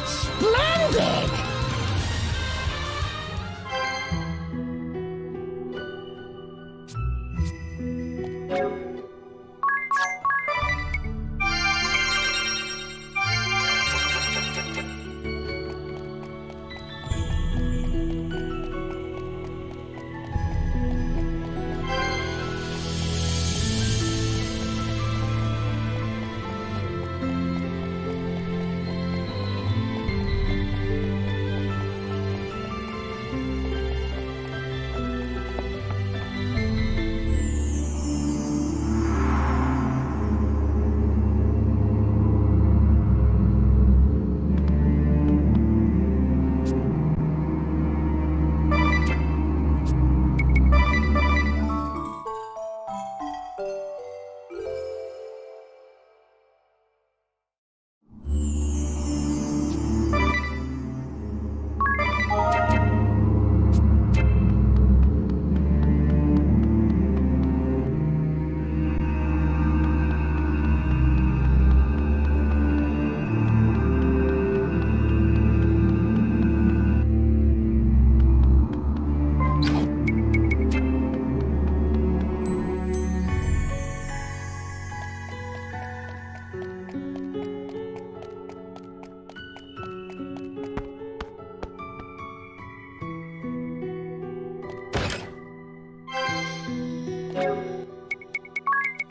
Splendid!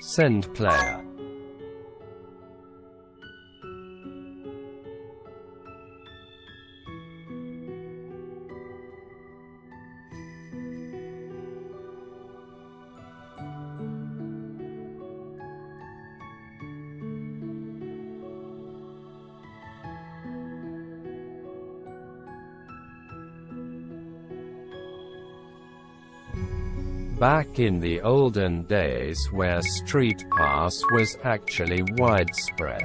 Send player. Back in the olden days where Street Pass was actually widespread.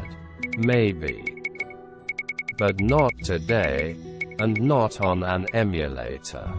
Maybe. But not today, and not on an emulator.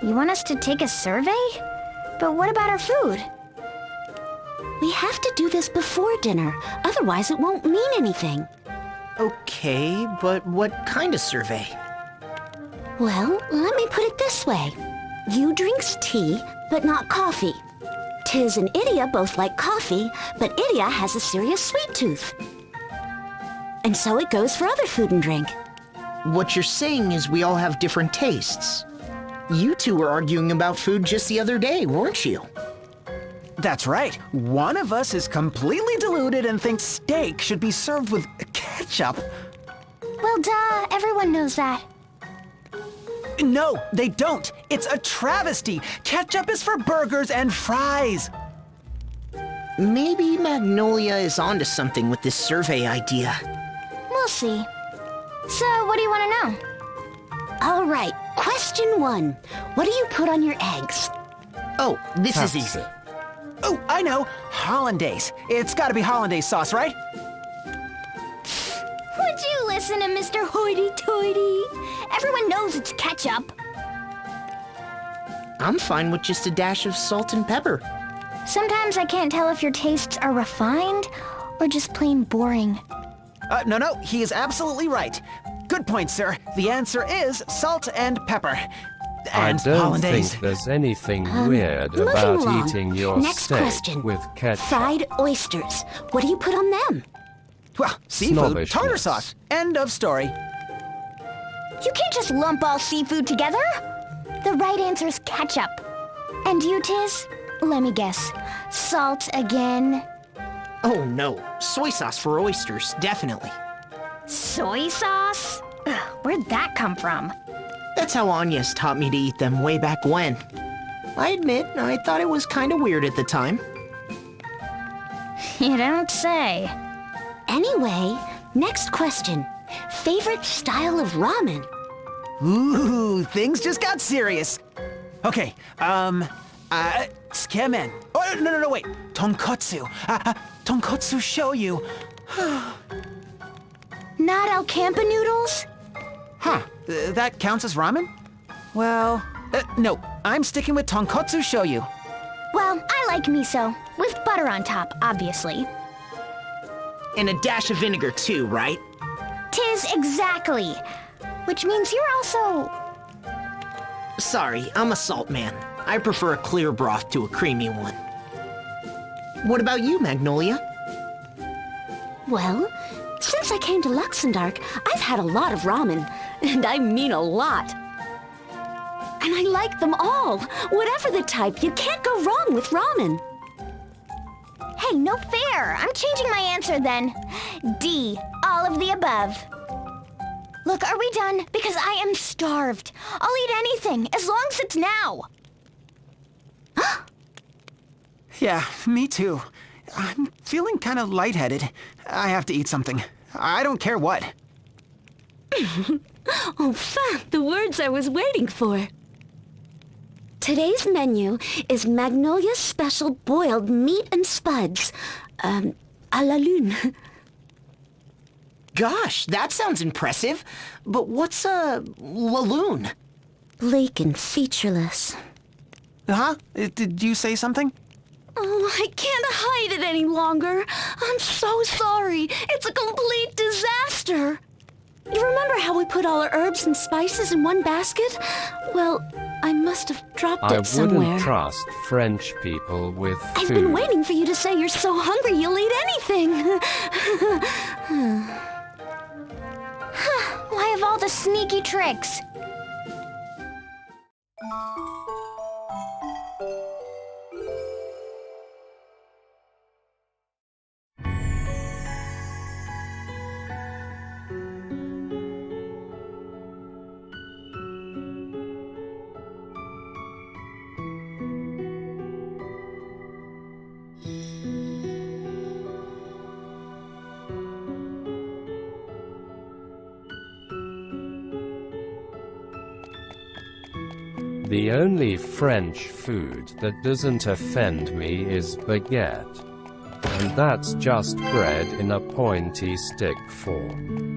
You want us to take a survey? But what about our food? We have to do this before dinner, otherwise it won't mean anything. Okay, but what kind of survey? Well, let me put it this way. You drinks tea, but not coffee. Tiz and Idia both like coffee, but Idia has a serious sweet tooth. and so it goes for other food and drink. What you're saying is we all have different tastes. You two were arguing about food just the other day, weren't you? That's right. One of us is completely deluded and thinks steak should be served with ketchup. Well, duh, everyone knows that. No, they don't. It's a travesty. Ketchup is for burgers and fries. Maybe Magnolia is onto something with this survey idea. We'll see. So, what do you want to know? All right, question 1. What do you put on your eggs? Oh, this is easy. Oh, I know. Hollandaise. It's gotta be hollandaise sauce, right? Would you listen to Mr. Hoity-Toity? Everyone knows it's ketchup. I'm fine with just a dash of salt and pepper. Sometimes I can't tell if your tastes are refined or just plain boring. No, he is absolutely right. Good point, sir. The answer is salt and pepper. I And don't hollandaise. think there's anything weird moving about along. eating your Next steak question. with ketchup. Fried oysters. What do you put on them? Well, seafood, Snobbishness. tartar sauce. End of story. You can't just lump all seafood together. The right answer is ketchup. And you, Tiz? Let me guess. Salt again? Oh no, soy sauce for oysters, definitely. Soy sauce? Ugh, where'd that come from? That's how Anya's taught me to eat them way back when. I admit, I thought it was kinda weird at the time. You don't say. Anyway, next question. Favorite style of ramen? Ooh, things just got serious. Okay, tsukemen. Oh, no, wait. Tonkotsu. Tonkotsu shoyu. Not Alcampa noodles? Huh, that counts as ramen? Well, no, I'm sticking with tonkotsu shoyu. Well, I like miso. With butter on top, obviously. And a dash of vinegar too, right? Tis exactly. Which means you're also... Sorry, I'm a salt man. I prefer a clear broth to a creamy one. What about you, Magnolia? Well, since I came to Luxembourg, I've had a lot of ramen, and I mean a lot. And I like them all. Whatever the type, you can't go wrong with ramen. Hey, no fair. I'm changing my answer then. D, all of the above. Look, are we done? Because I am starved. I'll eat anything, as long as it's now. Yeah, me too. I'm feeling kind of lightheaded. I have to eat something. I don't care what. Oh, the words I was waiting for. Today's menu is Magnolia's special boiled meat and spuds. À la lune. Gosh, that sounds impressive. But what's a laloon? Bleak and featureless. Huh? Did you say something? Oh, I can't hide it any longer. I'm so sorry. It's a complete disaster. You remember how we put all our herbs and spices in one basket? Well, I must have dropped I it somewhere. wouldn't trust French people with food. I've been waiting for you to say you're so hungry you'll eat anything. Why have all the sneaky tricks? The only French food that doesn't offend me is baguette. And that's just bread in a pointy stick form.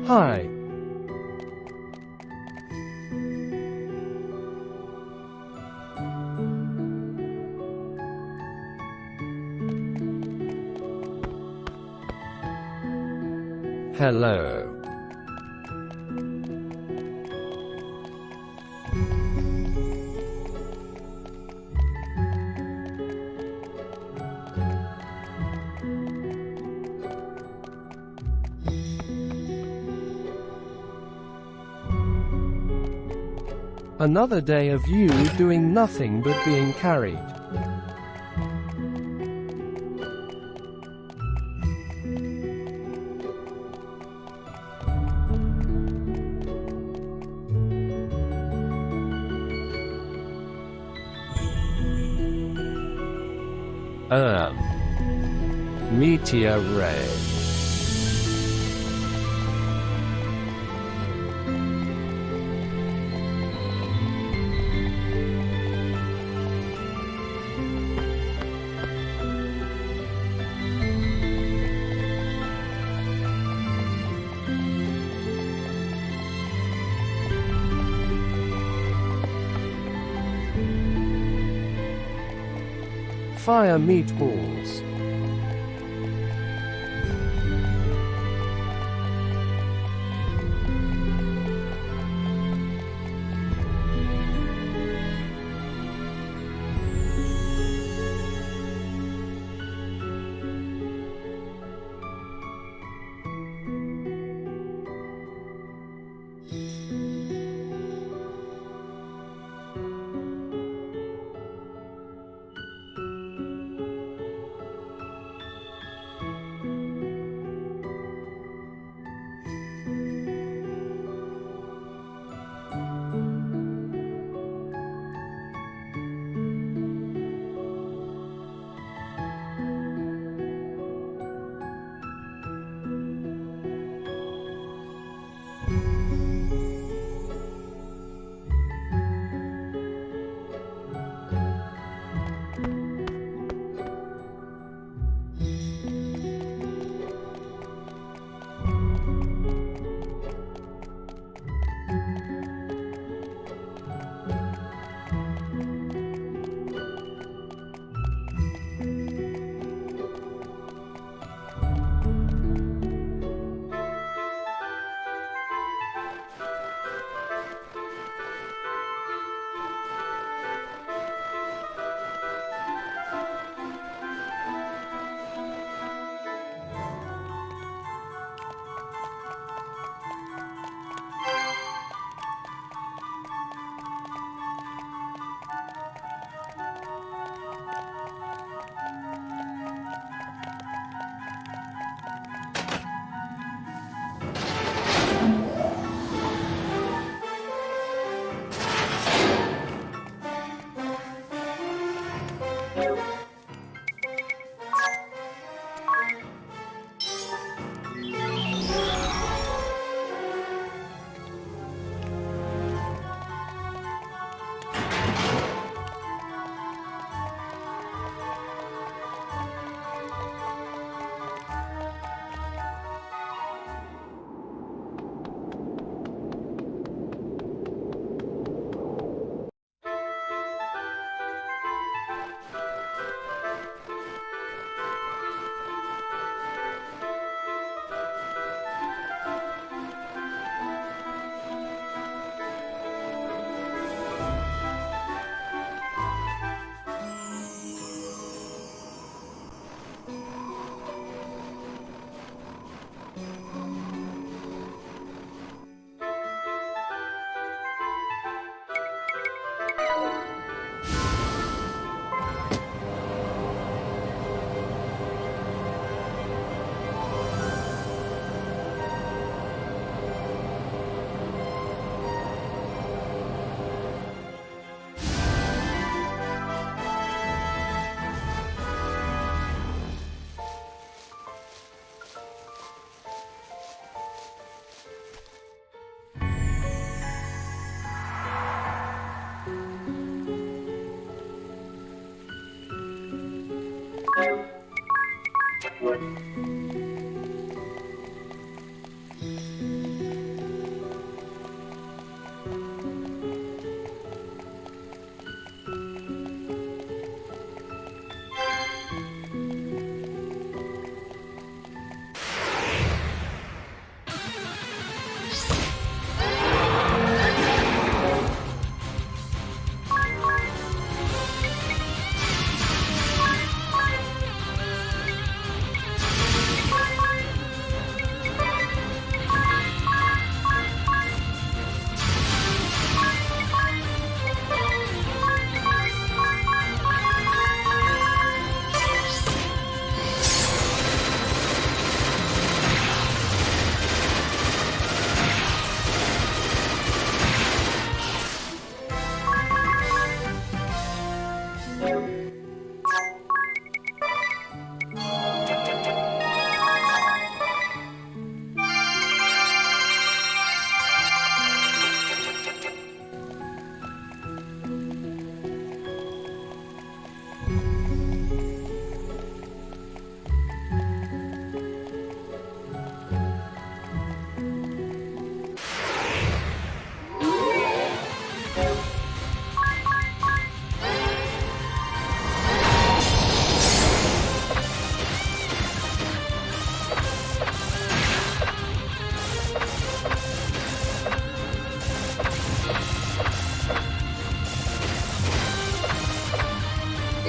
Hi. Hello. Another day of you doing nothing but being carried. Meteor ray. Fire meatballs.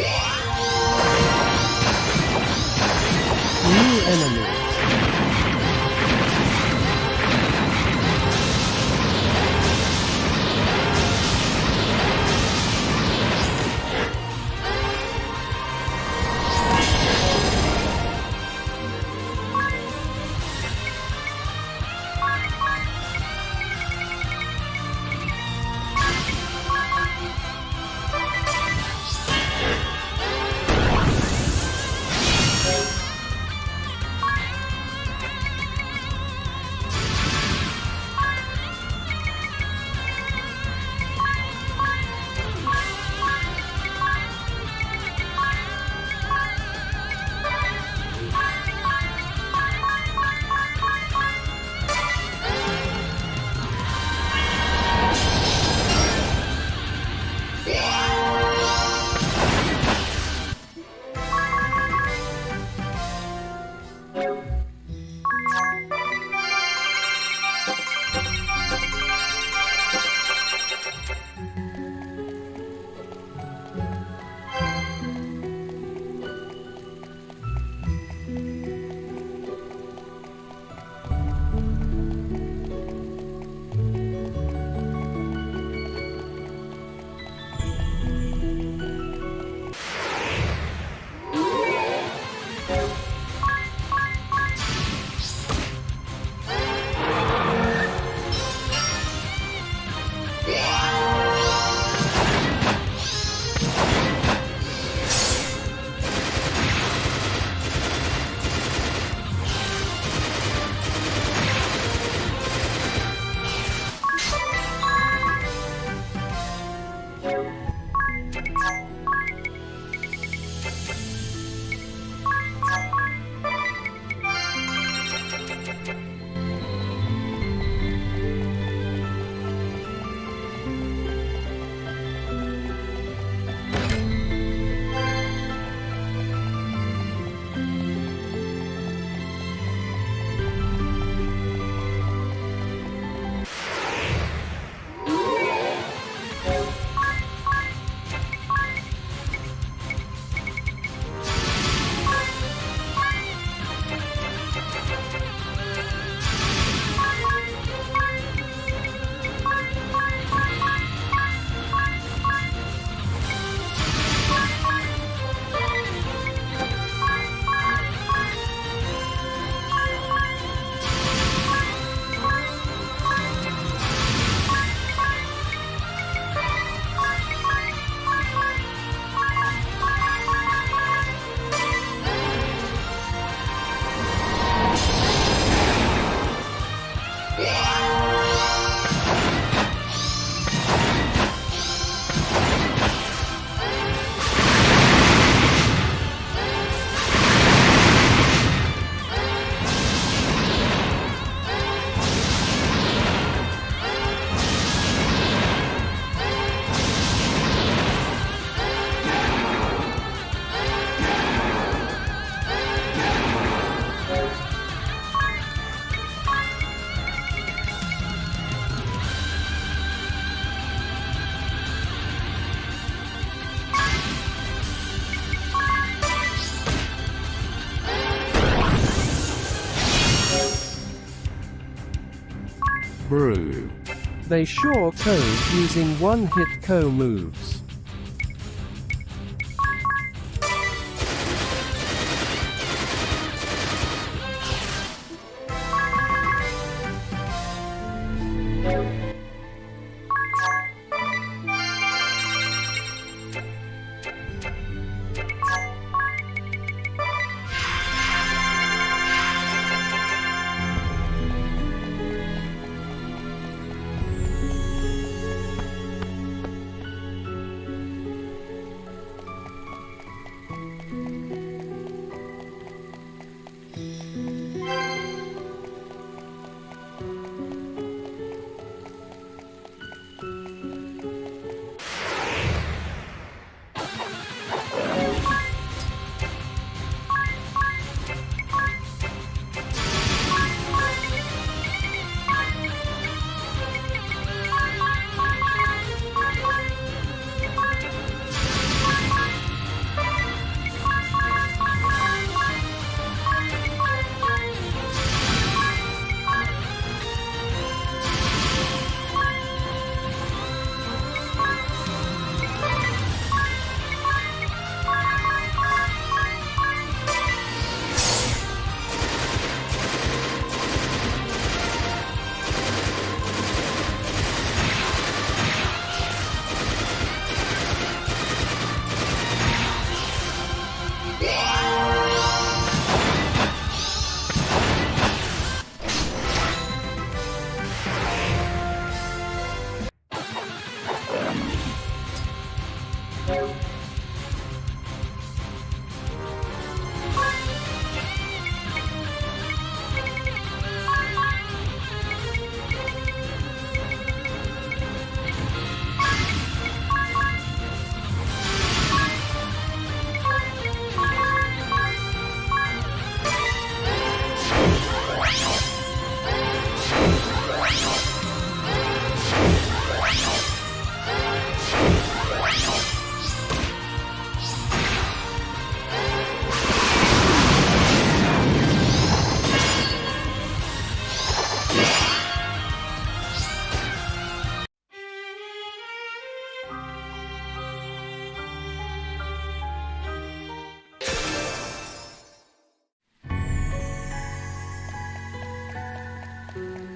New enemies. Brew. They sure code using one-hit co moves.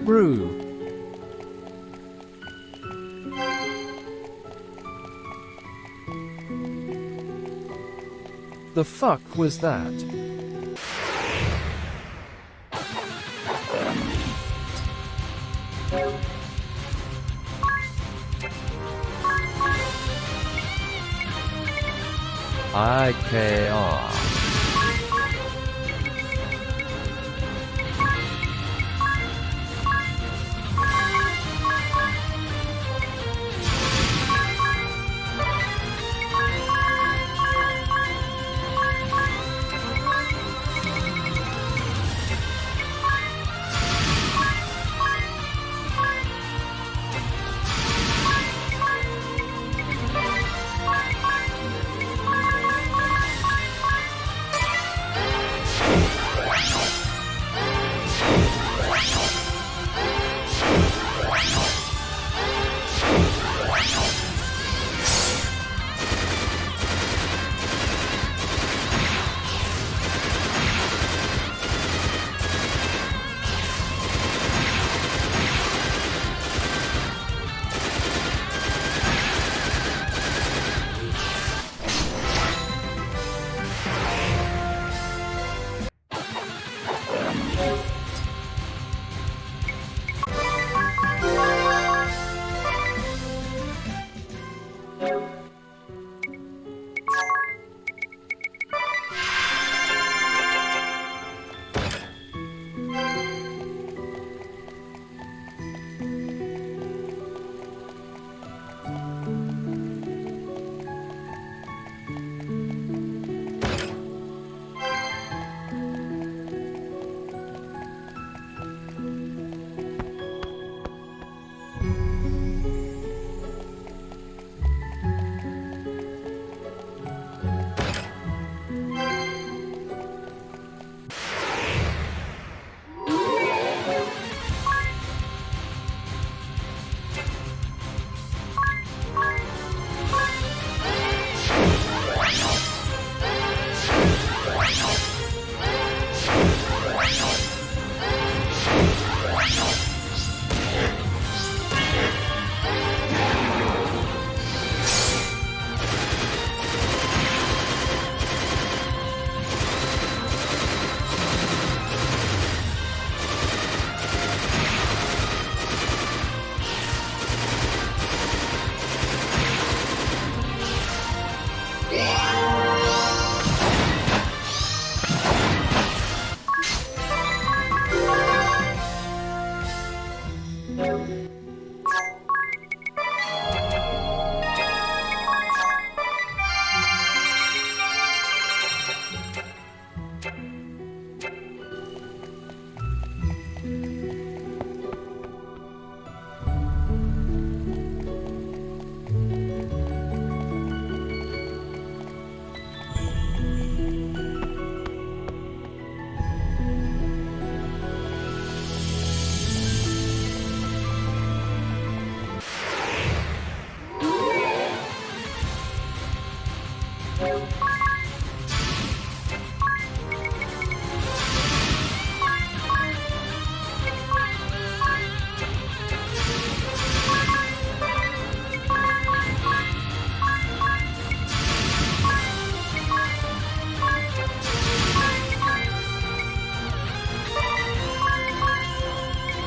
Brew. The fuck was that? IKR.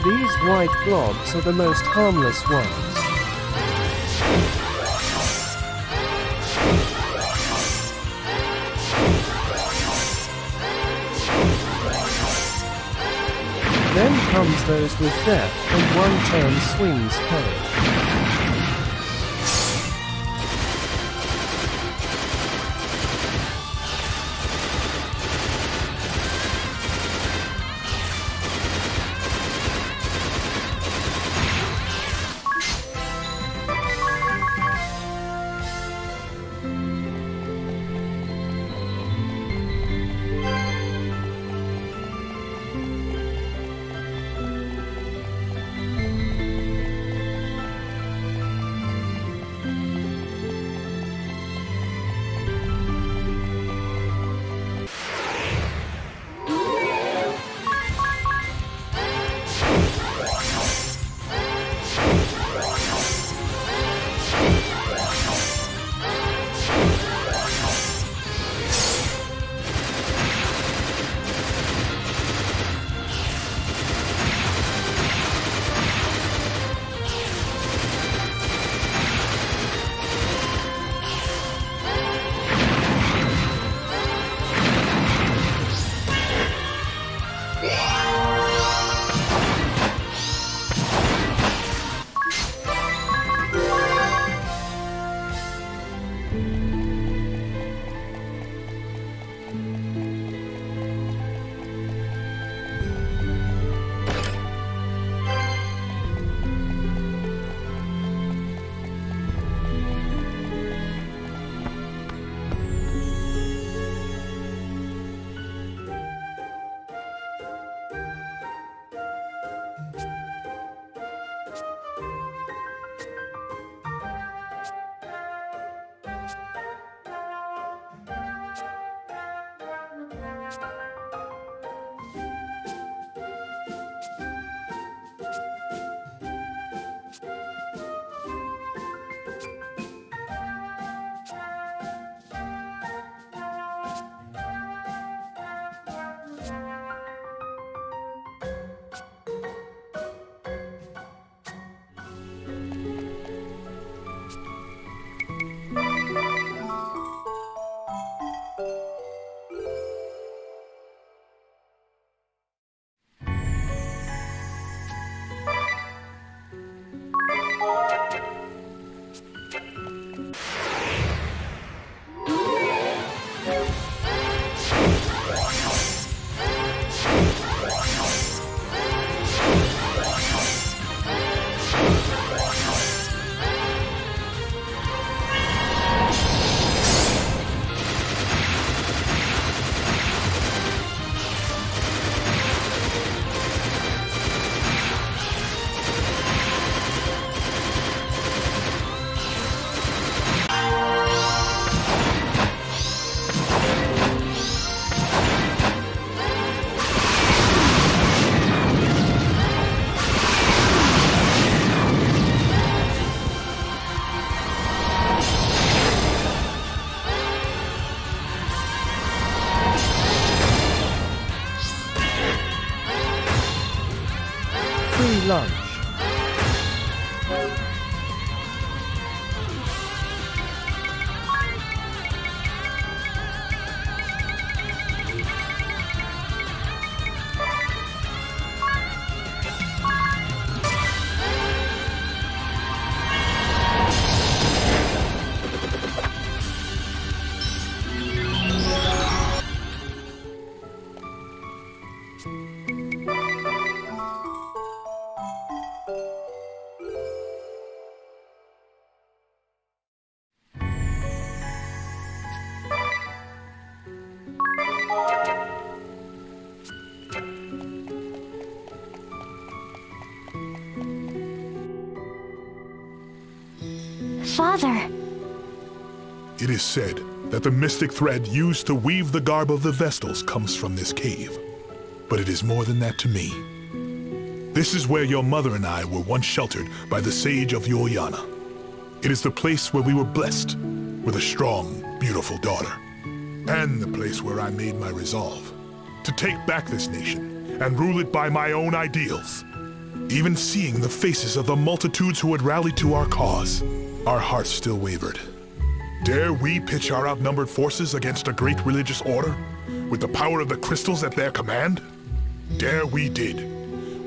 These white blobs are the most harmless ones. comes those with death, and one turn swings pale. Free lunch. Father. It is said that the mystic thread used to weave the garb of the Vestals comes from this cave. But it is more than that to me. This is where your mother and I were once sheltered by the sage of Yoriana. It is the place where we were blessed with a strong, beautiful daughter. And the place where I made my resolve to take back this nation and rule it by my own ideals. Even seeing the faces of the multitudes who had rallied to our cause, our hearts still wavered. Dare we pitch our outnumbered forces against a great religious order, with the power of the crystals at their command? Dare we did,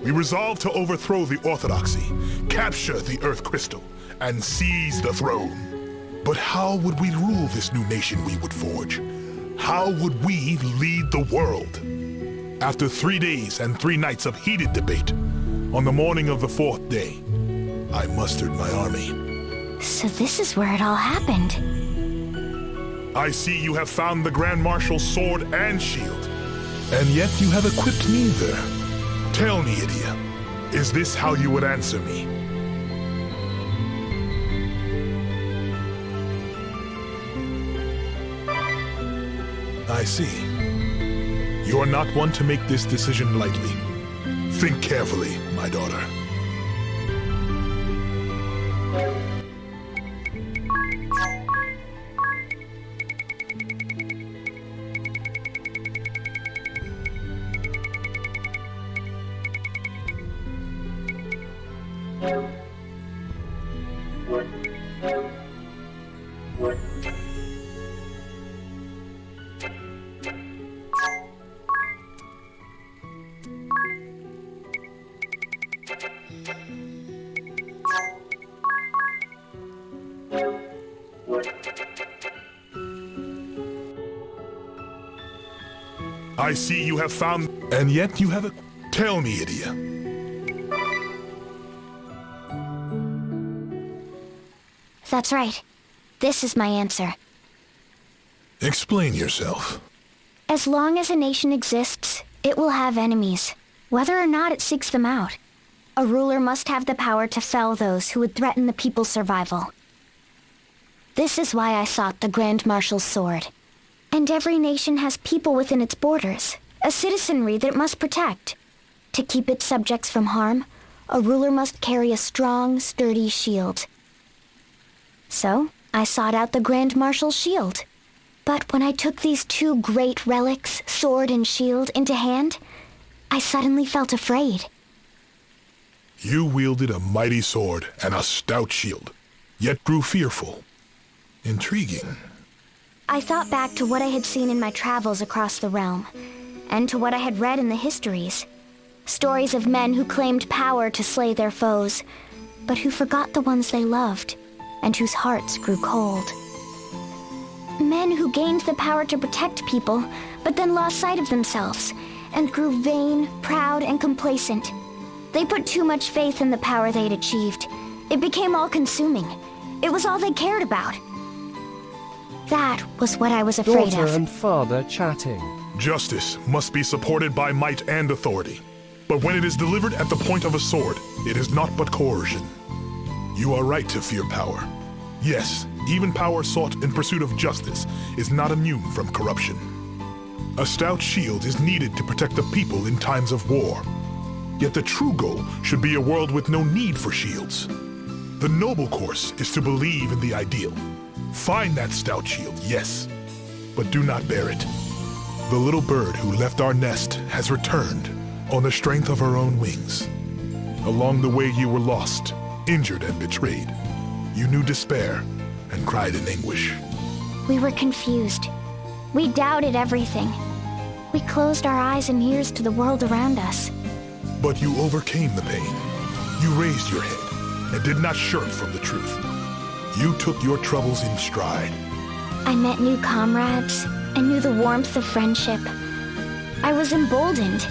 We resolve to overthrow the Orthodoxy, capture the Earth Crystal, and seize the throne. But how would we rule this new nation we would forge? How would we lead the world? After 3 days and 3 nights of heated debate, on the morning of the 4th day, I mustered my army. So this is where it all happened. I see you have found the Grand Marshal's sword and shield, and yet you have equipped neither. Tell me, Idia, is this how you would answer me? I see. You are not one to make this decision lightly. Think carefully, my daughter. I see you have found, and yet you have a... Tell me, Idia. That's right. This is my answer. Explain yourself. As long as a nation exists, it will have enemies, whether or not it seeks them out. A ruler must have the power to fell those who would threaten the people's survival. This is why I sought the Grand Marshal's sword. And every nation has people within its borders, a citizenry that it must protect. To keep its subjects from harm, a ruler must carry a strong, sturdy shield. So, I sought out the Grand Marshal's shield. But when I took these 2 great relics, sword and shield, into hand, I suddenly felt afraid. You wielded a mighty sword and a stout shield, yet grew fearful. Intriguing. I thought back to what I had seen in my travels across the realm, and to what I had read in the histories. Stories of men who claimed power to slay their foes, but who forgot the ones they loved, and whose hearts grew cold. Men who gained the power to protect people, but then lost sight of themselves, and grew vain, proud, and complacent. They put too much faith in the power they'd achieved. It became all-consuming. It was all they cared about. That was what I was afraid Daughter of. and father chatting. Justice must be supported by might and authority. But when it is delivered at the point of a sword, it is not but coercion. You are right to fear power. Yes, even power sought in pursuit of justice is not immune from corruption. A stout shield is needed to protect the people in times of war. Yet the true goal should be a world with no need for shields. The noble course is to believe in the ideal. Find that stout shield, yes, but do not bear it. The little bird who left our nest has returned on the strength of her own wings. Along the way you were lost, injured and betrayed. You knew despair and cried in anguish. We were confused. We doubted everything. We closed our eyes and ears to the world around us. But you overcame the pain. You raised your head and did not shirk from the truth. You took your troubles in stride. I met new comrades and knew the warmth of friendship. I was emboldened.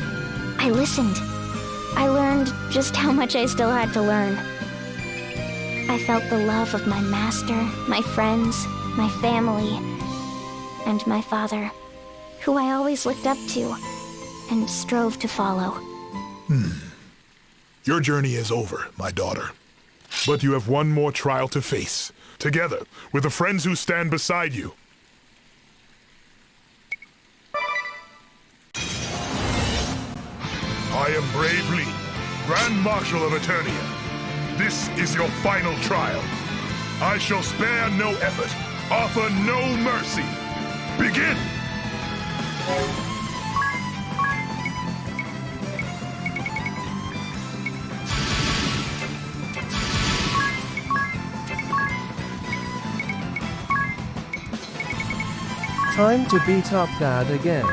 I listened. I learned just how much I still had to learn. I felt the love of my master, my friends, my family, and my father, who I always looked up to and strove to follow. Your journey is over, my daughter. But you have one more trial to face, together with the friends who stand beside you. I am Brave Lee, Grand Marshal of Eternia. This is your final trial. I shall spare no effort, offer no mercy. Begin! Time to beat up Dad again.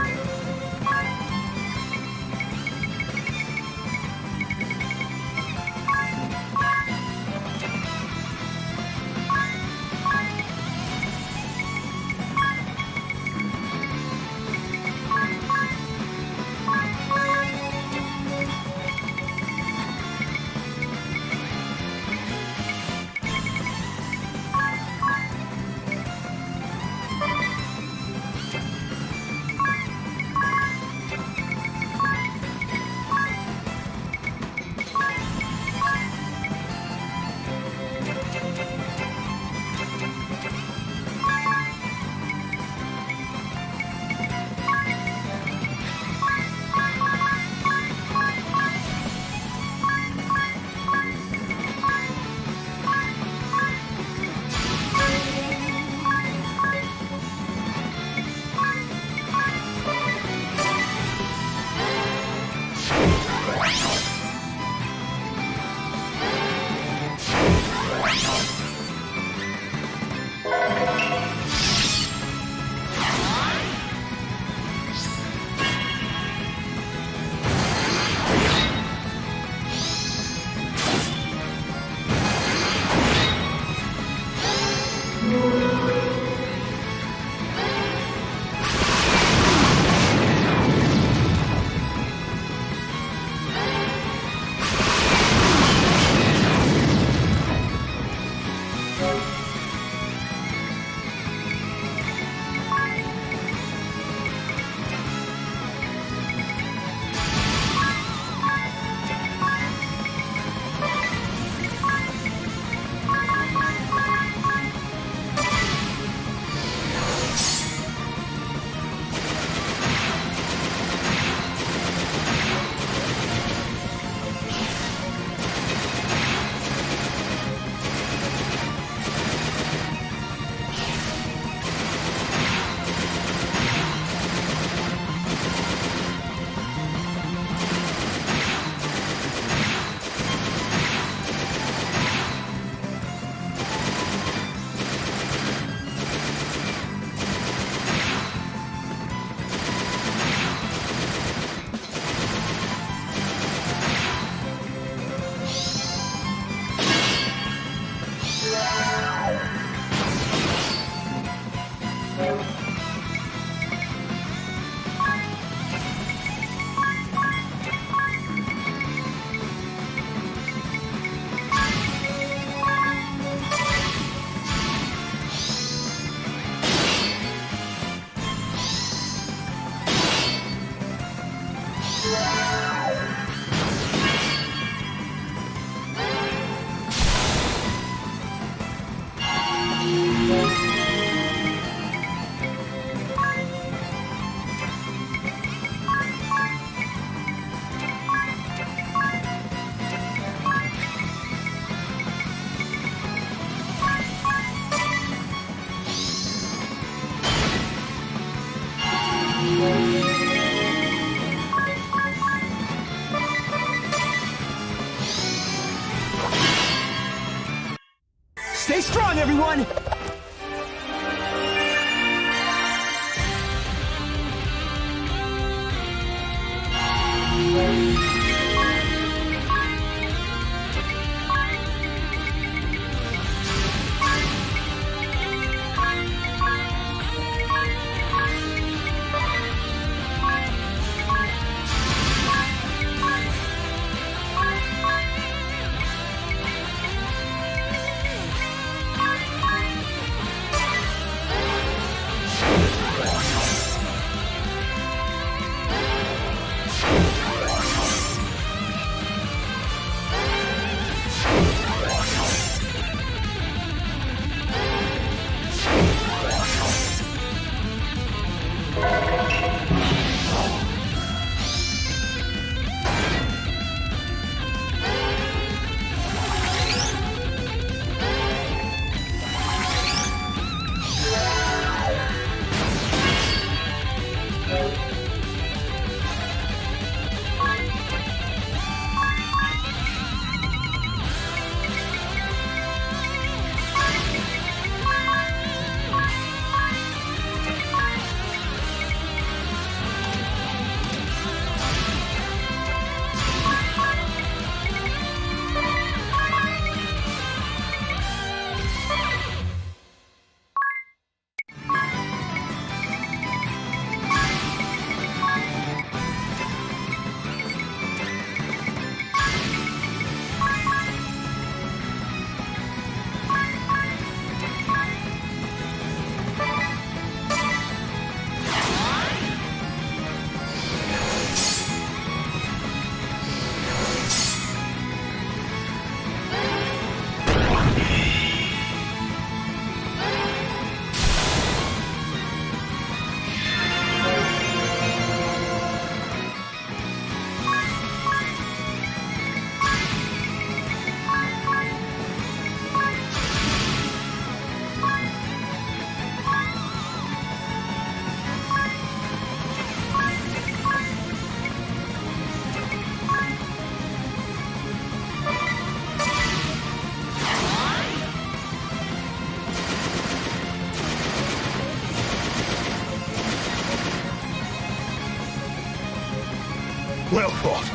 Well fought.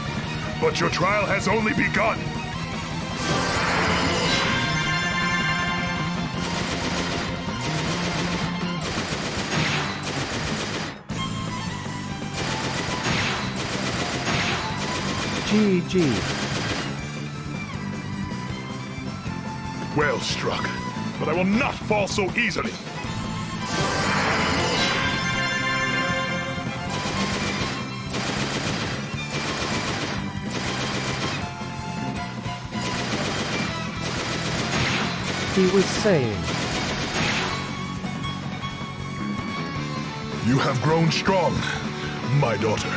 But your trial has only begun. GG. Well struck. But I will not fall so easily. He was saying, You have grown strong, my daughter.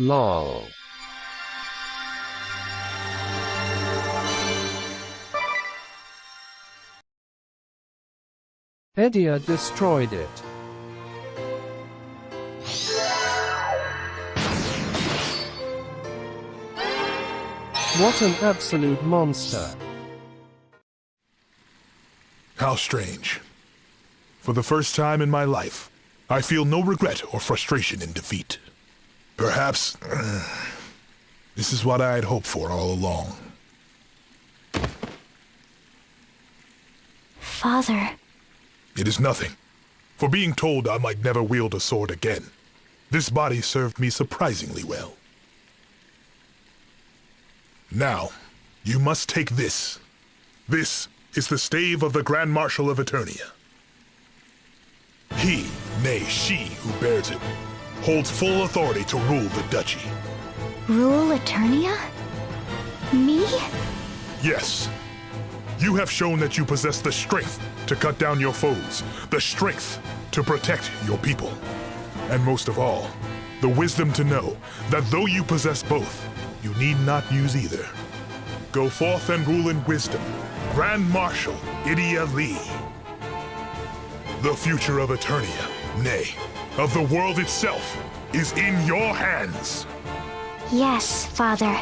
lol. Edia destroyed it. What an absolute monster. How strange. For the first time in my life, I feel no regret or frustration in defeat. Perhaps this is what I had hoped for all along. Father. It is nothing. For being told I might never wield a sword again, this body served me surprisingly well. Now, you must take this. This is the stave of the Grand Marshal of Eternia. He, nay, she who bears it, holds full authority to rule the duchy. Rule Eternia? Me? Yes. You have shown that you possess the strength to cut down your foes, the strength to protect your people, and most of all, the wisdom to know that though you possess both, you need not use either. Go forth and rule in wisdom, Grand Marshal Idia Lee. The future of Eternia, nay, of the world itself, is in your hands. Yes, Father.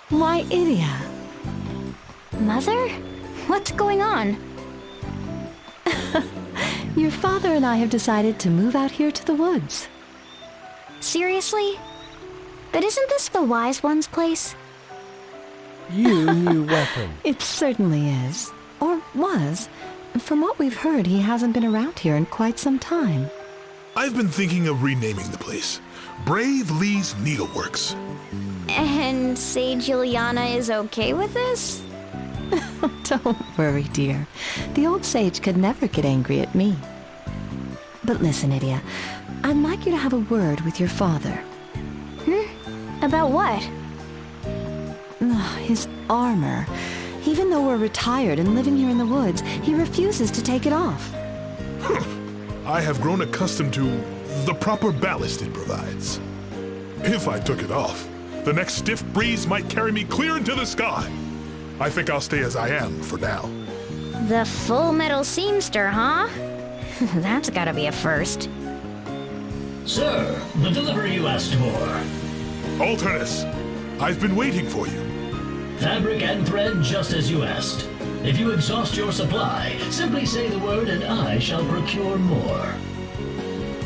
Why, Idia? Mother? What's going on? Your father and I have decided to move out here to the woods. Seriously? But isn't this the Wise One's place? You new weapon. It certainly is. Or was. From what we've heard, he hasn't been around here in quite some time. I've been thinking of renaming the place Brave Lee's Needleworks. And Sage Ilyana is okay with this? Don't worry, dear. The old sage could never get angry at me. But listen, Idia, I'd like you to have a word with your father. About what? His armor. Even though we're retired and living here in the woods, he refuses to take it off. I have grown accustomed to the proper ballast it provides. If I took it off, the next stiff breeze might carry me clear into the sky. I think I'll stay as I am for now. The Full Metal Seamster, huh? That's gotta be a first. Sir, the delivery you asked for. Alternus, I've been waiting for you. Fabric and thread just as you asked. If you exhaust your supply, simply say the word and I shall procure more.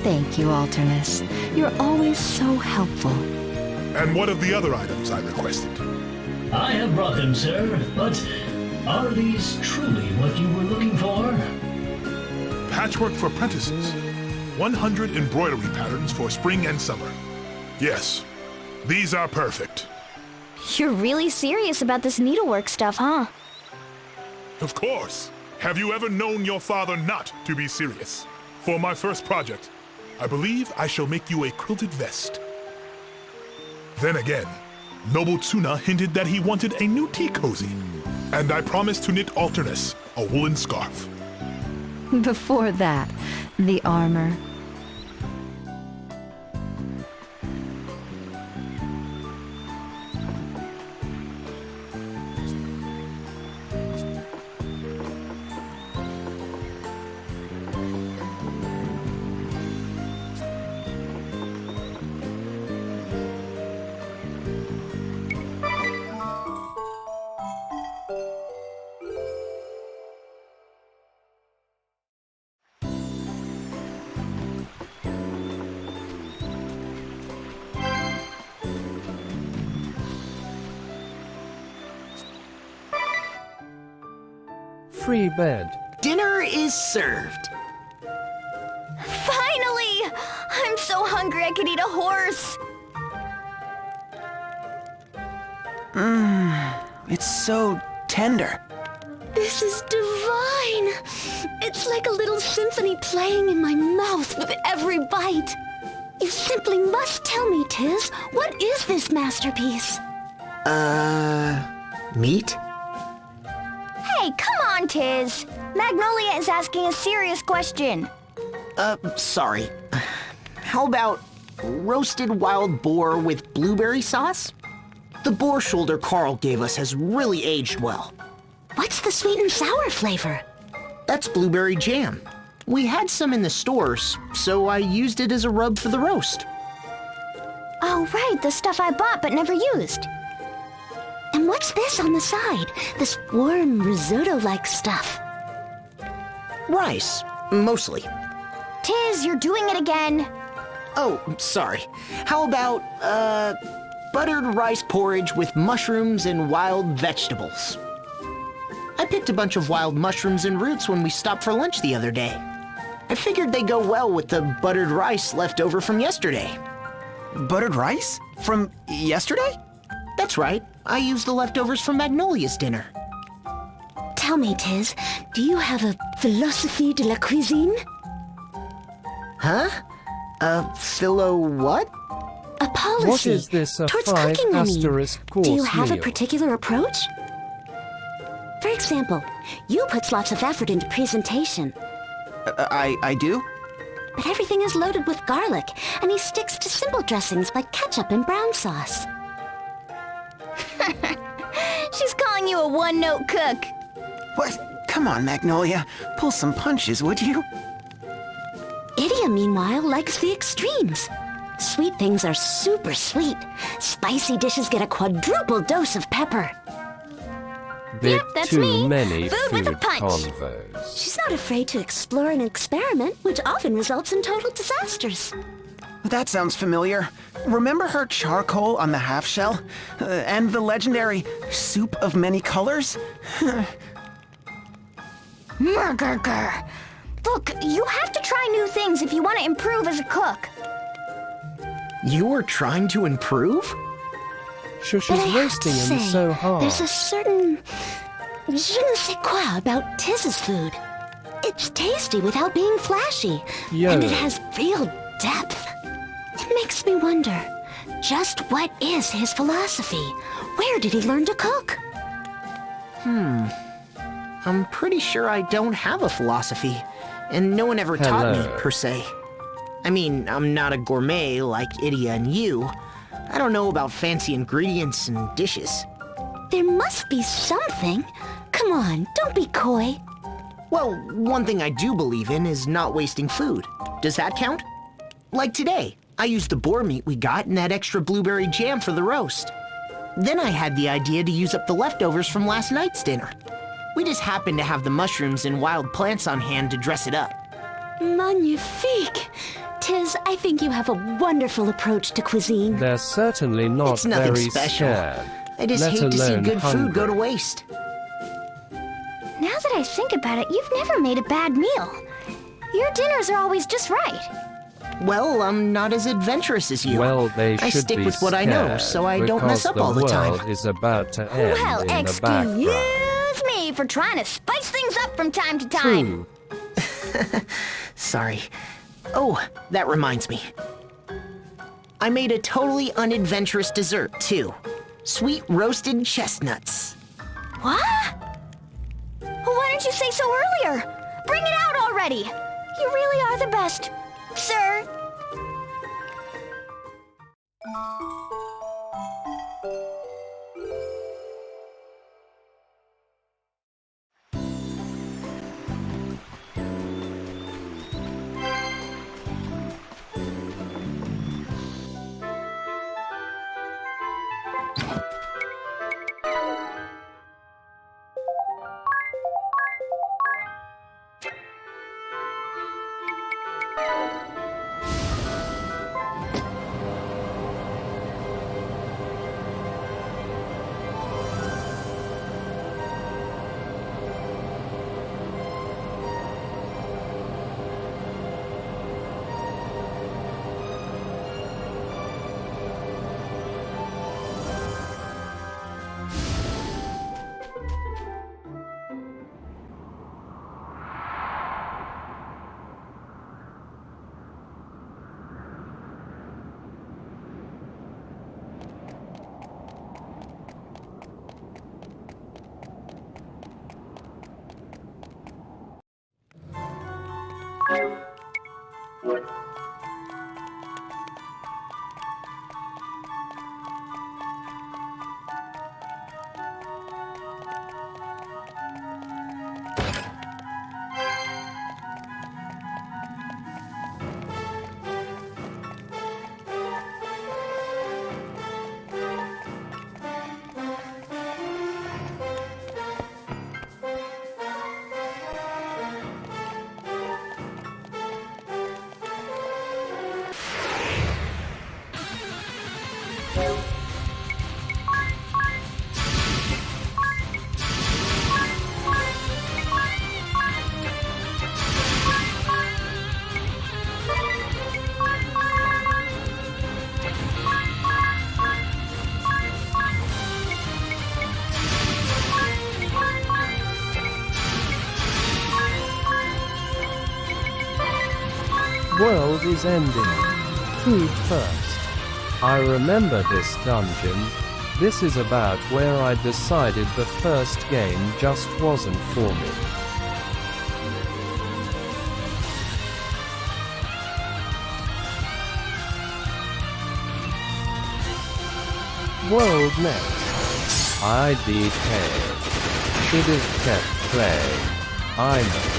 Thank you, Alternus. You're always so helpful. And what of the other items I requested? I have brought them, sir, but are these truly what you were looking for? Patchwork for apprentices. 100 embroidery patterns for spring and summer. Yes, these are perfect. You're really serious about this needlework stuff, huh? Of course. Have you ever known your father not to be serious? For my first project, I believe I shall make you a quilted vest. Then again, Noble Tsuna hinted that he wanted a new tea cozy, and I promised to knit Alternus a woolen scarf. Before that, the armor. free bed. Dinner is served. Finally! I'm so hungry I could eat a horse. It's so tender. This is divine. It's like a little symphony playing in my mouth with every bite. You simply must tell me, Tiz, what is this masterpiece? Meat? Hey, come on, Tiz. Magnolia is asking a serious question. Sorry. How about roasted wild boar with blueberry sauce? The boar shoulder Carl gave us has really aged well. What's the sweet and sour flavor? That's blueberry jam. We had some in the stores, so I used it as a rub for the roast. Oh, right, the stuff I bought but never used. And what's this on the side? This warm risotto-like stuff. Rice, mostly. Tiz, you're doing it again. Oh, sorry. How about, buttered rice porridge with mushrooms and wild vegetables? I picked a bunch of wild mushrooms and roots when we stopped for lunch the other day. I figured they go well with the buttered rice left over from yesterday. Buttered rice? From yesterday? That's right. I used the leftovers from Magnolia's dinner. Tell me, Tiz, do you have a philosophie de la cuisine? Huh? Philo what? A policy What is this, a towards 5 cooking, I mean. asterisk course Do you have a meal? particular approach? For example, you put lots of effort into presentation, I do? but everything is loaded with garlic, and he sticks to simple dressings like ketchup and brown sauce. She's calling you a one-note cook. What? Come on, Magnolia. Pull some punches, would you? Idia, meanwhile, likes the extremes. Sweet things are super sweet. Spicy dishes get a quadruple dose of pepper. Bit Yep, that's too me. many Food with a punch. convos. She's not afraid to explore and experiment, which often results in total disasters. That sounds familiar. Remember her charcoal on the half shell? And the legendary soup of many colors? Murgurgur. Look, you have to try new things if you want to improve as a cook. You were trying to improve? Shush But I is have roasting to him say, so hard. there's a certain je ne sais quoi about Tiz's food. It's tasty without being flashy, and it Yo. has real depth. It makes me wonder, just what is his philosophy? Where did he learn to cook? I'm pretty sure I don't have a philosophy, and no one ever taught me, Hello. per se. I mean, I'm not a gourmet like Idia and you. I don't know about fancy ingredients and dishes. There must be something. Come on, don't be coy. Well, one thing I do believe in is not wasting food. Does that count? Like today, I used the boar meat we got and that extra blueberry jam for the roast. Then I had the idea to use up the leftovers from last night's dinner. We just happened to have the mushrooms and wild plants on hand to dress it up. Magnifique! Tiz, I think you have a wonderful approach to cuisine. They're certainly not It's nothing very special. scared. I just let hate to see alone good food go to hungry. waste. Now that I think about it, you've never made a bad meal. Your dinners are always just right. Well, I'm not as adventurous as you. Well, they I should stick be with what I know, scared so I don't mess because up all the time. world is about to end Well, in the excuse background. me for trying to spice things up from time to time. True. Sorry. Oh, that reminds me. I made a totally unadventurous dessert, too. Sweet roasted chestnuts. What? Well, why didn't you say so earlier? Bring it out already. You really are the best, sir. World is ending. Food first. I remember this dungeon. This is about where I decided the first game just wasn't for me. World next. IDK. Should have kept playing. I know.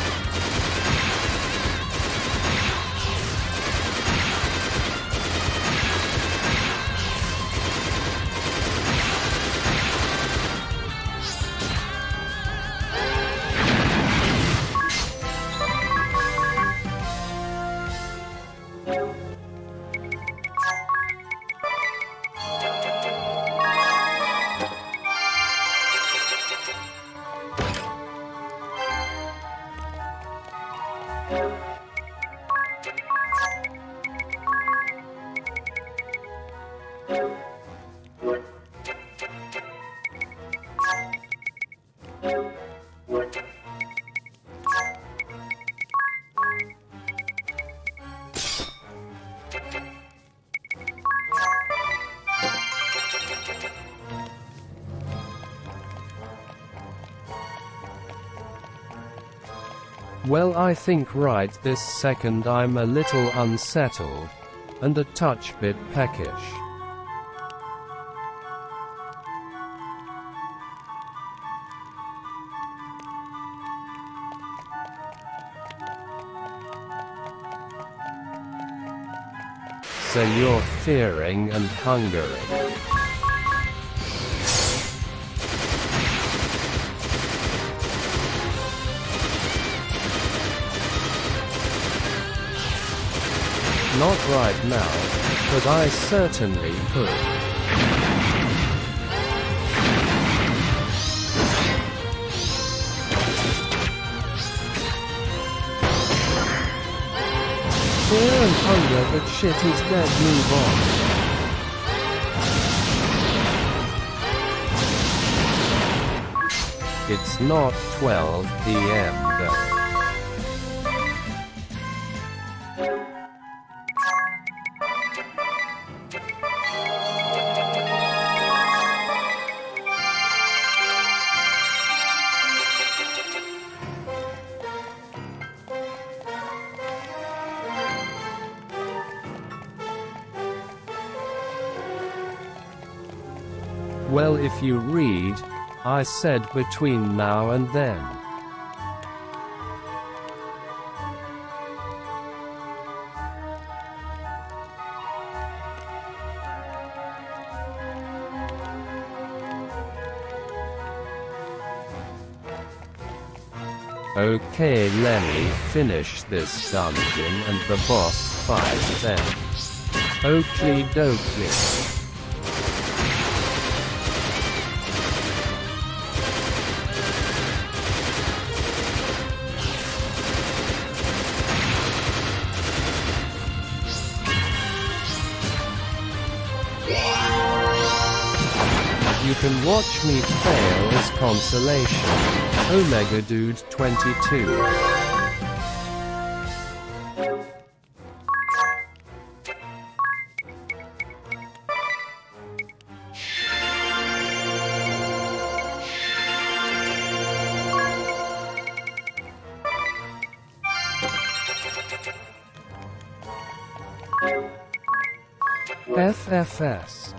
Well, I think right this second I'm a little unsettled, and a touch bit peckish. So you're fearing and hungering. Not right now, but I certainly could. Fear and hunger, but shit is dead, move on. It's not 12 p.m. though. Well, if you read, I said between now and then. Okay, let me finish this dungeon and the boss fight then. Okie dokie. You can watch me fail as consolation. Omega Dude 22. FFS.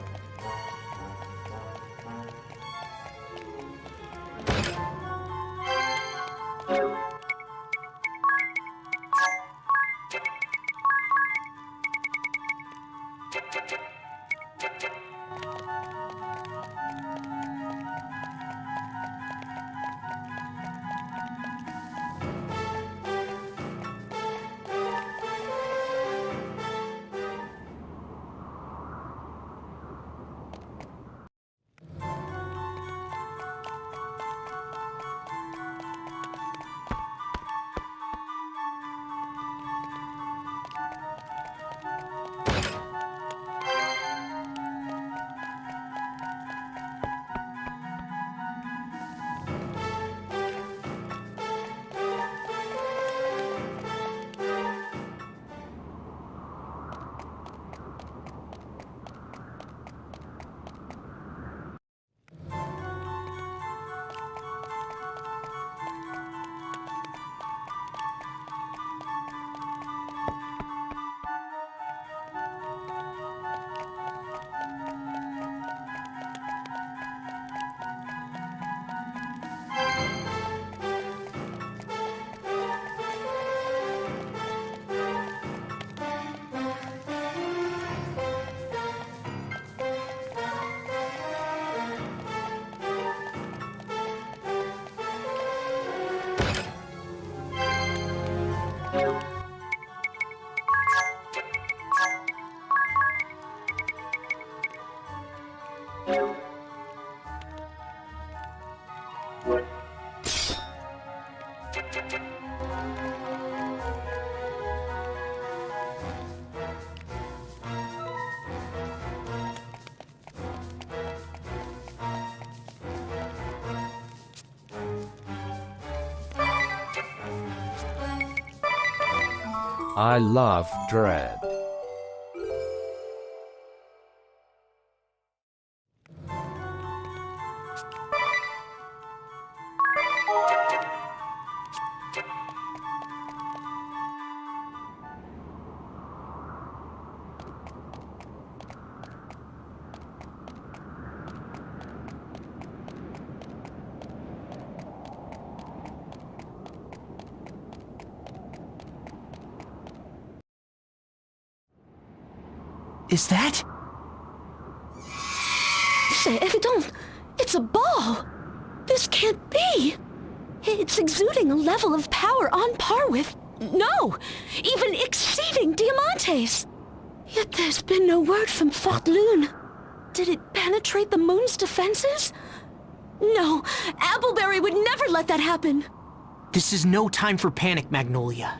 I love Dread. Is that? C'est évident. It's a ball. This can't be. It's exuding a level of power on par with, no, even exceeding Diamante's. Yet there's been no word from Fort Lune. Did it penetrate the moon's defenses? No, Appleberry would never let that happen. This is no time for panic, Magnolia.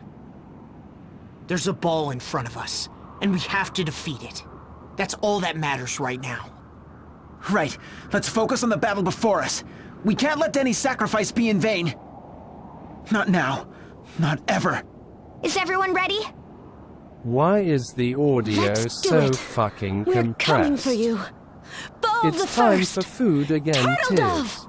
There's a ball in front of us, and we have to defeat it. That's all that matters right now. Right. Let's focus on the battle before us. We can't let any sacrifice be in vain. Not now. Not ever. Is everyone ready? Why is the audio Let's do so it. fucking We're coming compressed? for you. Bow the It's time first. for food again, Turtle Tiz. Dove.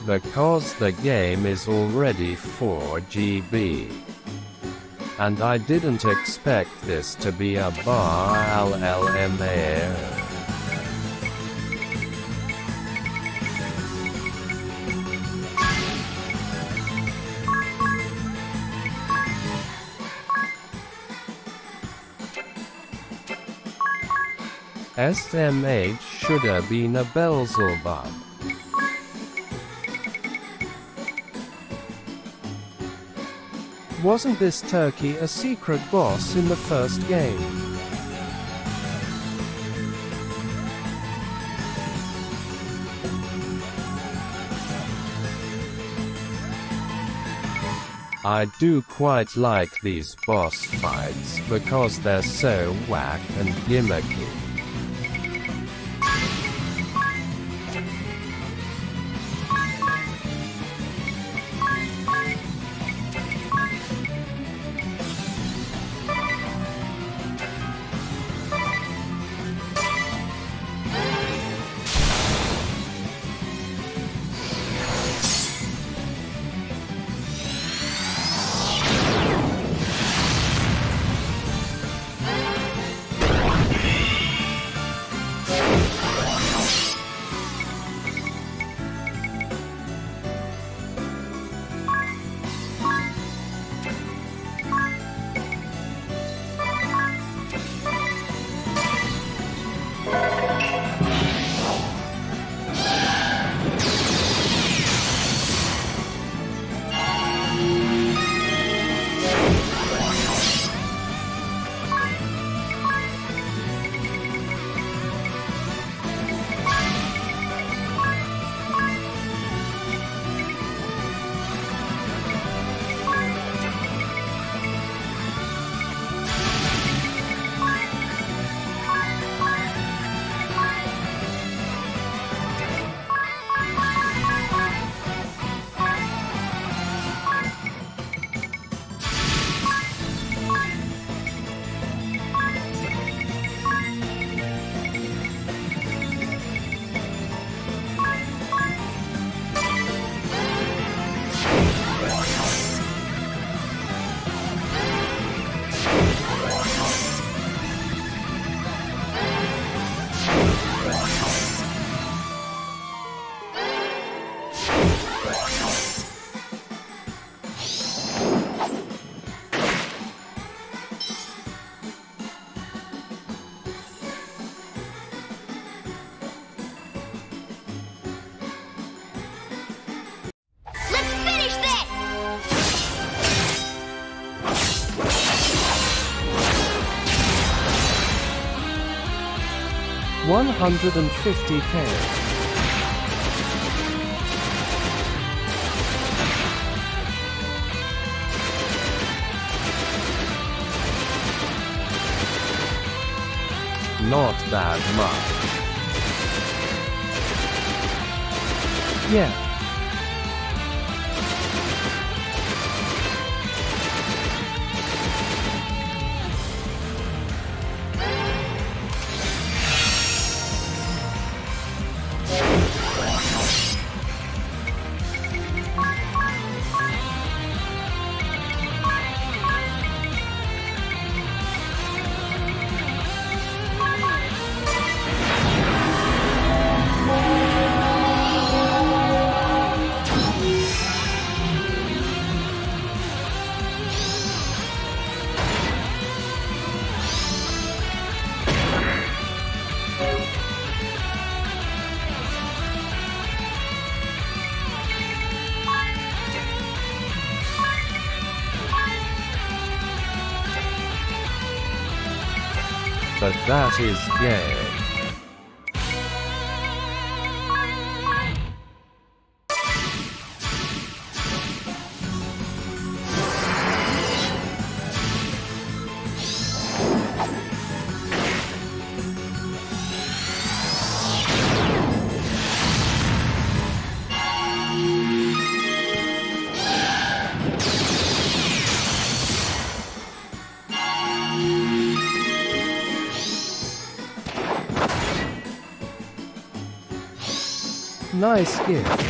Because the game is already 4 GB. And I didn't expect this to be a bar LLMA. SMH should have been a Beelzebub. Wasn't this turkey a secret boss in the first game? I do quite like these boss fights because they're so whack and gimmicky. 150k. Not that much. Yeah. But that is gay. Nice gift.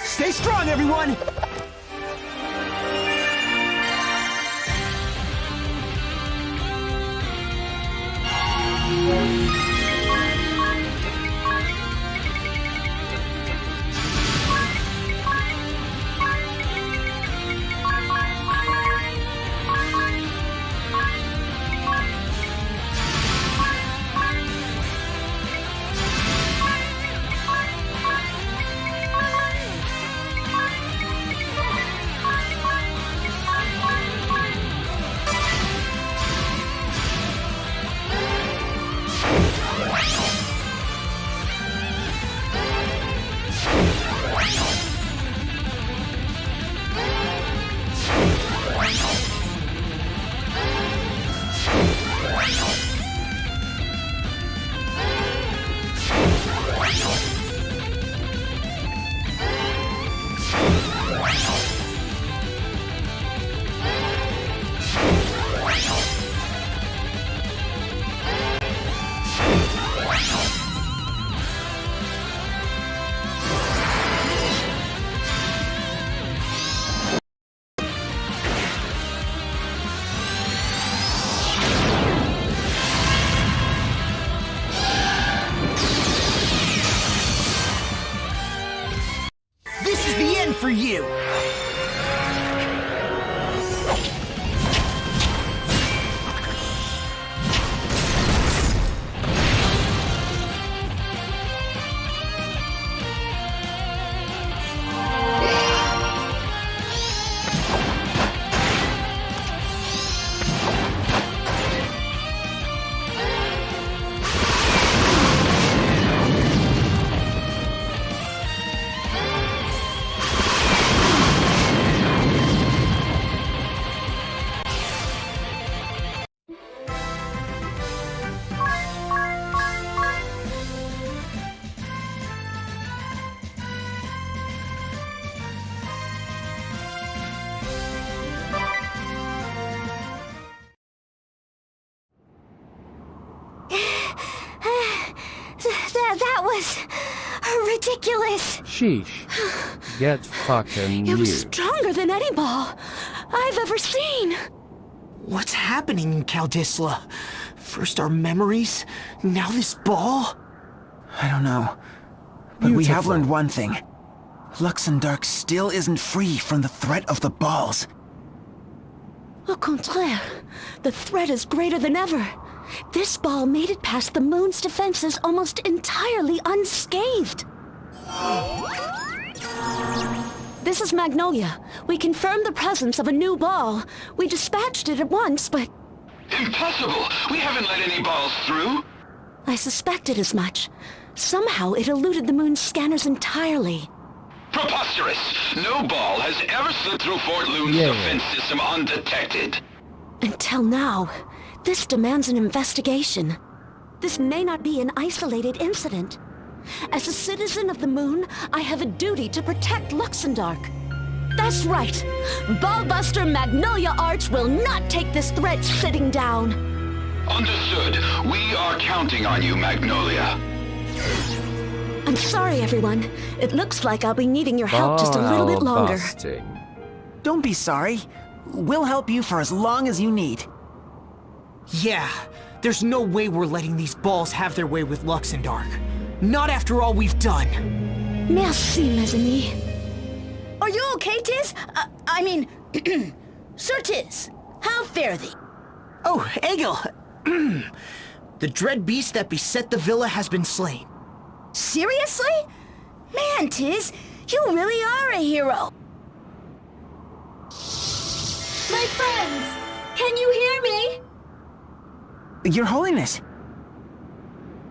Stay strong, everyone! for you. That was ridiculous. Sheesh. Get fucking It was new. stronger than any ball I've ever seen. What's happening in Caldisla? First our memories, now this ball? I don't know. But we have learned one thing. Luxemdark still isn't free from the threat of the balls. Au contraire, the threat is greater than ever. This ball made it past the moon's defenses almost entirely unscathed. This is Magnolia. We confirmed the presence of a new ball. We dispatched it at once, but Impossible! We haven't let any balls through! I suspected as much. Somehow it eluded the moon's scanners entirely. Preposterous! No ball has ever slipped through Fort Loon's Yeah. defense system undetected. Until now. This demands an investigation. This may not be an isolated incident. As a citizen of the moon, I have a duty to protect Luxemdark. That's right. Ballbuster Magnolia Arts will not take this threat sitting down. Understood. We are counting on you, Magnolia. I'm sorry, everyone. It looks like I'll be needing your help just a little bit Ball longer. busting. Don't be sorry. We'll help you for as long as you need. Yeah, there's no way we're letting these balls have their way with Luxemdark. Not after all we've done. Merci, mes amis. Are you okay, Tiz? I mean, Sir Tiz, how fare thee? Oh, Egil! The dread beast that beset the villa has been slain. Seriously? Man, Tiz, you really are a hero. My friends, can you hear me? Your Holiness!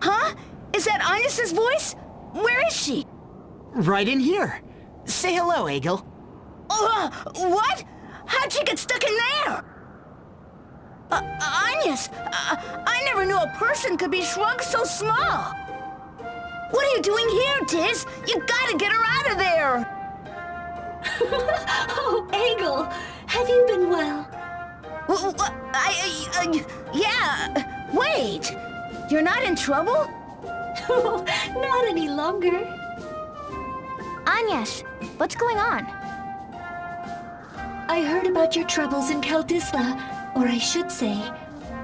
Huh? Is that Inez's voice? Where is she? Right in here. Say hello, Egil. What? How'd she get stuck in there? Inez, I never knew a person could be shrugged so small. What are you doing here, Tiz? You gotta get her out of there. Oh, Egil, have you been well? Yeah. Wait, you're not in trouble? Not any longer. Agnes, what's going on? I heard about your troubles in Caldisla, or I should say,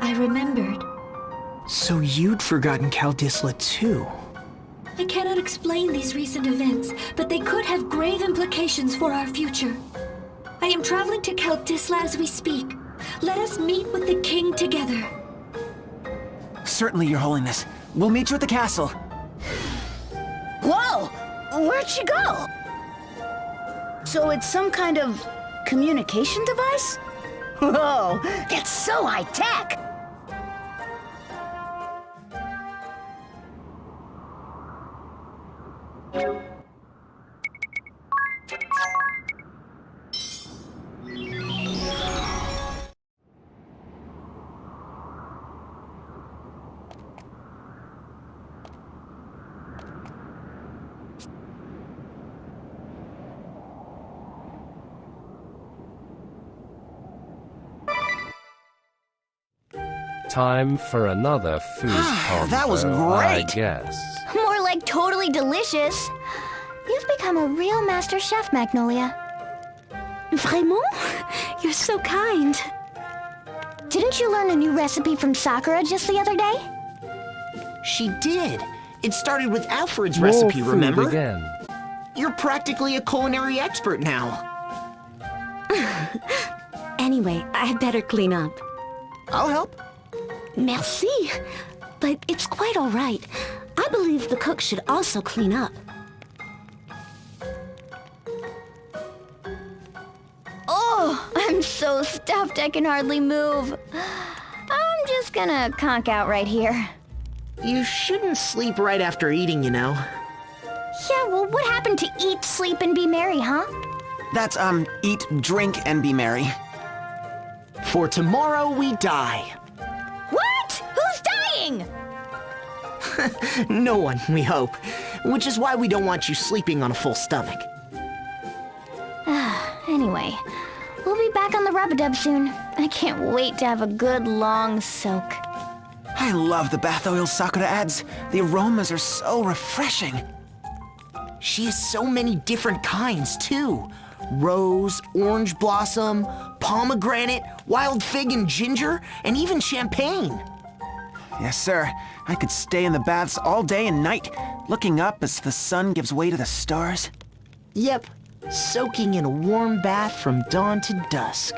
I remembered. So you'd forgotten Caldisla too. I cannot explain these recent events, but they could have grave implications for our future. I am traveling to Caldisla as we speak. Let us meet with the king together. Certainly, Your Holiness. We'll meet you at the castle. Whoa! Where'd she go? So it's some kind of communication device? Whoa, that's so high-tech! Time for another food combo, That was I great. guess. More like totally delicious. You've become a real master chef, Magnolia. Vraiment? You're so kind. Didn't you learn a new recipe from Sakura just the other day? She did. It started with Alfred's More recipe, food remember? again. You're practically a culinary expert now. Anyway, I better clean up. I'll help. Merci. But it's quite all right. I believe the cook should also clean up. Oh, I'm so stuffed I can hardly move. I'm just gonna conk out right here. You shouldn't sleep right after eating, you know. Yeah, well, what happened to eat, sleep, and be merry, huh? That's, eat, drink, and be merry. For tomorrow we die. What? Who's dying? No one, we hope. Which is why we don't want you sleeping on a full stomach. Anyway, we'll be back on the rub-a-dub soon. I can't wait to have a good long soak. I love the bath oil Sakura adds. The aromas are so refreshing. She has so many different kinds, too. Rose, orange blossom, pomegranate, wild fig and ginger, and even champagne. Yes, sir. I could stay in the baths all day and night, looking up as the sun gives way to the stars. Yep, soaking in a warm bath from dawn to dusk.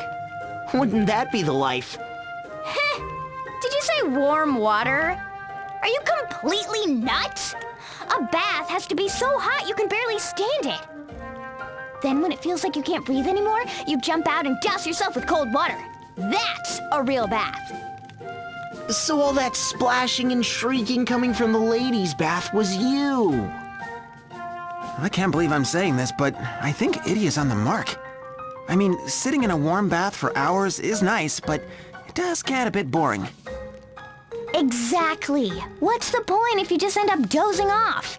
Wouldn't that be the life? Did you say warm water? Are you completely nuts? A bath has to be so hot you can barely stand it. Then when it feels like you can't breathe anymore, you jump out and douse yourself with cold water. That's a real bath. So all that splashing and shrieking coming from the ladies' bath was you. I can't believe I'm saying this, but I think Idia's on the mark. I mean, sitting in a warm bath for hours is nice, but it does get a bit boring. Exactly. What's the point if you just end up dozing off?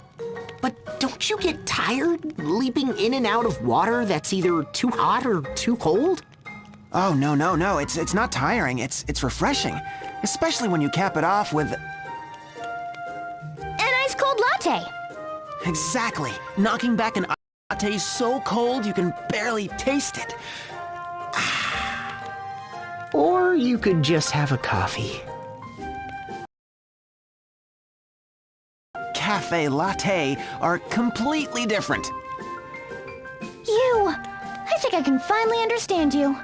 But don't you get tired leaping in and out of water that's either too hot or too cold? Oh, no. It's not tiring. It's refreshing. Especially when you cap it off with... An ice cold latte. Exactly. Knocking back an latte so cold you can barely taste it. Or you could just have a coffee. Cafe latte are completely different. I think I can finally understand you.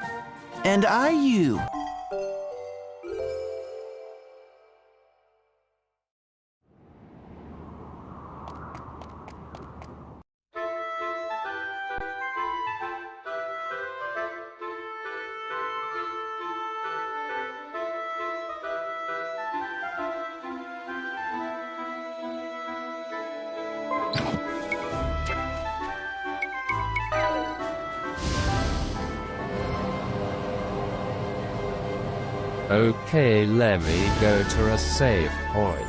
And you. Okay, let me go to a safe point.